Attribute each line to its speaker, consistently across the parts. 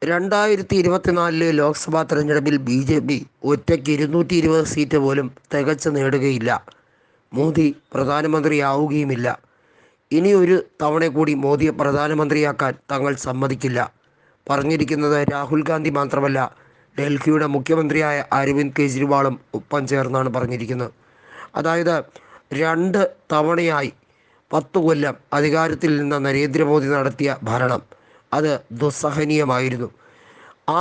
Speaker 1: 2024 ലോക്സഭാ തെരഞ്ഞെടുപ്പിൽ BJP ഒറ്റയ്ക്ക് 220 seat പോലും തികച്ചു നേടുകയില്ല. മോദി പ്രധാനമന്ത്രിയാവുകയുമില്ല. ഇനി ഒരു തവണ കൂടി മോദിയെ പ്രധാനമന്ത്രിയാക്കാൻ തങ്ങൾ സമ്മതിക്കില്ല. പറഞ്ഞിരിക്കുന്നത് രാഹുൽ ഗാന്ധി മാത്രമല്ല, ഡൽഹിയുടെ മുഖ്യമന്ത്രിയായ അരവിന്ദ് കെജ്രിവാളും ഒപ്പം ചേർന്നാണ് പറഞ്ഞിരിക്കുന്നത്. അതായത് 2 തവണയായി 10 കൊല്ലം അധികാരത്തിൽ നിന്ന നരേന്ദ്രമോദി നടത്തിയ ഭരണം അത് ദുസ്സഹനീയമായിരുന്നു. ആ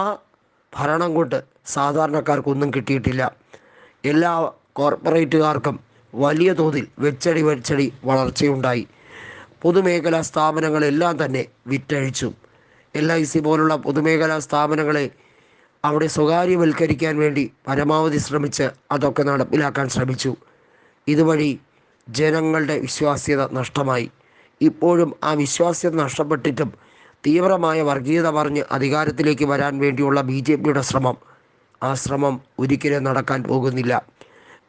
Speaker 1: ഭരണം കൊണ്ട് സാധാരണക്കാർക്കൊന്നും കിട്ടിയിട്ടില്ല. എല്ലാ കോർപ്പറേറ്റുകാർക്കും വലിയ തോതിൽ വെച്ചടി വളർച്ചയുണ്ടായി. പൊതുമേഖലാ സ്ഥാപനങ്ങളെല്ലാം തന്നെ വിറ്റഴിച്ചു. LIC പോലുള്ള പൊതുമേഖലാ സ്ഥാപനങ്ങളെ അവിടെ സ്വകാര്യവൽക്കരിക്കാൻ വേണ്ടി പരമാവധി ശ്രമിച്ച് അതൊക്കെ നടപ്പിലാക്കാൻ ശ്രമിച്ചു. ഇതുവഴി ജനങ്ങളുടെ വിശ്വാസ്യത നഷ്ടമായി. ഇപ്പോഴും ആ വിശ്വാസ്യത നഷ്ടപ്പെട്ടിട്ടും തീവ്രമായ വർഗീയത പറഞ്ഞ് അധികാരത്തിലേക്ക് വരാൻ വേണ്ടിയുള്ള BJPയുടെ ആ ശ്രമം ഒരിക്കലും നടക്കാൻ പോകുന്നില്ല.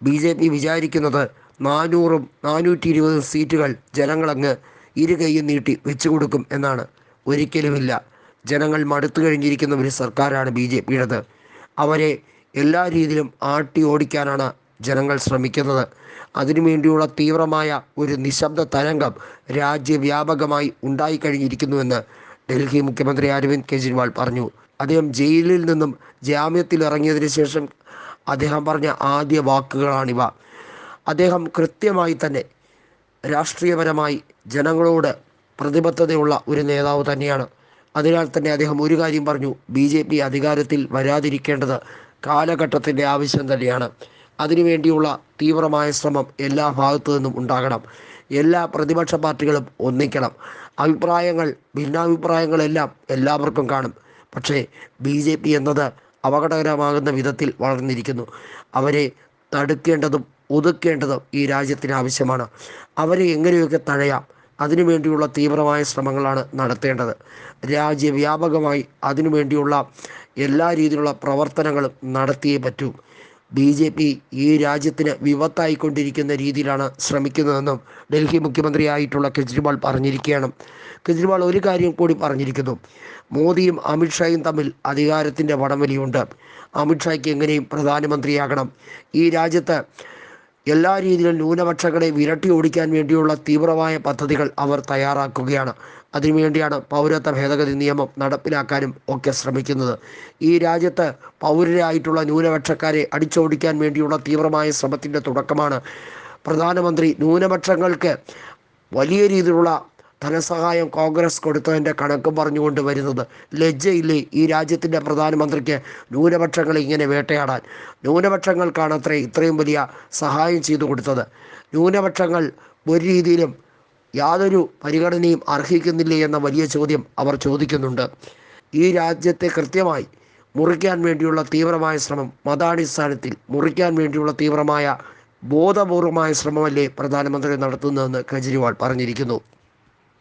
Speaker 1: BJP വിചാരിക്കുന്നത് 400ഉം 420 സീറ്റുകൾ ജനങ്ങളങ്ങ് ഇരുകൈയും നീട്ടി വെച്ചു കൊടുക്കും എന്നാണ്. ഒരിക്കലുമില്ല. ജനങ്ങൾ മടുത്തു കഴിഞ്ഞിരിക്കുന്ന ഒരു സർക്കാരാണ് BJPയുടേത്. അവരെ എല്ലാ രീതിയിലും ആട്ടി ഓടിക്കാനാണ് ജനങ്ങൾ ശ്രമിക്കുന്നത്. അതിനുവേണ്ടിയുള്ള തീവ്രമായ ഒരു നിശബ്ദ തരംഗം രാജ്യവ്യാപകമായി ഉണ്ടായിക്കഴിഞ്ഞിരിക്കുന്നുവെന്ന് ഡൽഹി മുഖ്യമന്ത്രി അരവിന്ദ് കെജ്രിവാൾ പറഞ്ഞു. അദ്ദേഹം ജയിലിൽ നിന്നും ജാമ്യത്തിലിറങ്ങിയതിന് ശേഷം അദ്ദേഹം പറഞ്ഞ ആദ്യ വാക്കുകളാണിവ. അദ്ദേഹം കൃത്യമായി തന്നെ രാഷ്ട്രീയപരമായി ജനങ്ങളോട് പ്രതിബദ്ധതയുള്ള ഒരു നേതാവ് തന്നെയാണ്. അതിനാൽ തന്നെ അദ്ദേഹം ഒരു കാര്യം പറഞ്ഞു: BJP അധികാരത്തിൽ വരാതിരിക്കേണ്ടത് കാലഘട്ടത്തിൻ്റെ ആവശ്യം തന്നെയാണ്. അതിനുവേണ്ടിയുള്ള തീവ്രമായ ശ്രമം എല്ലാ ഭാഗത്തു നിന്നും ഉണ്ടാകണം. എല്ലാ പ്രതിപക്ഷ പാർട്ടികളും ഒന്നിക്കണം. ഭിന്നാഭിപ്രായങ്ങളെല്ലാം എല്ലാവർക്കും കാണും. പക്ഷേ BJP എന്നത് അപകടകരമാകുന്ന വിധത്തിൽ വളർന്നിരിക്കുന്നു. അവരെ തടുക്കേണ്ടതും ഒതുക്കേണ്ടതും ഈ രാജ്യത്തിന് ആവശ്യമാണ്. അവരെ എങ്ങനെയൊക്കെ തഴയാം, അതിനുവേണ്ടിയുള്ള തീവ്രമായ ശ്രമങ്ങളാണ് നടത്തേണ്ടത്. രാജ്യവ്യാപകമായി അതിനുവേണ്ടിയുള്ള എല്ലാ രീതിയിലുള്ള പ്രവർത്തനങ്ങളും നടത്തിയേ പറ്റൂ. BJP ഈ രാജ്യത്തിന് വിപത്തായിക്കൊണ്ടിരിക്കുന്ന രീതിയിലാണ് ശ്രമിക്കുന്നതെന്നും ഡൽഹി മുഖ്യമന്ത്രിയായിട്ടുള്ള കെജ്രിവാൾ പറഞ്ഞിരിക്കുകയാണ്. കെജ്രിവാൾ ഒരു കാര്യം കൂടി പറഞ്ഞിരിക്കുന്നു: മോദിയും അമിത്ഷായും തമ്മിൽ അധികാരത്തിൻ്റെ വടംവലിയുണ്ട്. അമിത്ഷായ്ക്ക് എങ്ങനെയും പ്രധാനമന്ത്രിയാകണം. ഈ രാജ്യത്ത് എല്ലാ രീതിയിലും ന്യൂനപക്ഷങ്ങളെ വിരട്ടി ഓടിക്കാൻ വേണ്ടിയുള്ള തീവ്രമായ പദ്ധതികൾ അവർ തയ്യാറാക്കുകയാണ്. അതിനുവേണ്ടിയാണ് പൗരത്വ ഭേദഗതി നിയമം നടപ്പിലാക്കാനും ഒക്കെ ശ്രമിക്കുന്നത്. ഈ രാജ്യത്ത് പൗരരായിട്ടുള്ള ന്യൂനപക്ഷക്കാരെ അടിച്ചോടിക്കാൻ വേണ്ടിയുള്ള തീവ്രമായ ശ്രമത്തിൻ്റെ തുടക്കമാണ് പ്രധാനമന്ത്രി ന്യൂനപക്ഷങ്ങൾക്ക് വലിയ രീതിയിലുള്ള ധനസഹായം കോൺഗ്രസ് കൊടുത്തതിൻ്റെ കണക്കും പറഞ്ഞുകൊണ്ട് വരുന്നത്. ലജ്ജയില്ലേ ഈ രാജ്യത്തിൻ്റെ പ്രധാനമന്ത്രിക്ക് ന്യൂനപക്ഷങ്ങളെ ഇങ്ങനെ വേട്ടയാടാൻ? ന്യൂനപക്ഷങ്ങൾക്കാണ് ഇത്രയും വലിയ സഹായം ചെയ്തു കൊടുത്തത്. ന്യൂനപക്ഷങ്ങൾ ഒരു രീതിയിലും യാതൊരു പരിഗണനയും അർഹിക്കുന്നില്ലേ എന്ന വലിയ ചോദ്യം അവർ ചോദിക്കുന്നുണ്ട്. ഈ രാജ്യത്തെ കൃത്യമായി മുറിക്കാൻ വേണ്ടിയുള്ള തീവ്രമായ ശ്രമം, മതാടിസ്ഥാനത്തിൽ മുറിക്കാൻ വേണ്ടിയുള്ള തീവ്രമായ ബോധപൂർവമായ ശ്രമമല്ലേ പ്രധാനമന്ത്രി നടത്തുന്നതെന്ന് കെജ്രിവാൾ പറഞ്ഞിരിക്കുന്നു.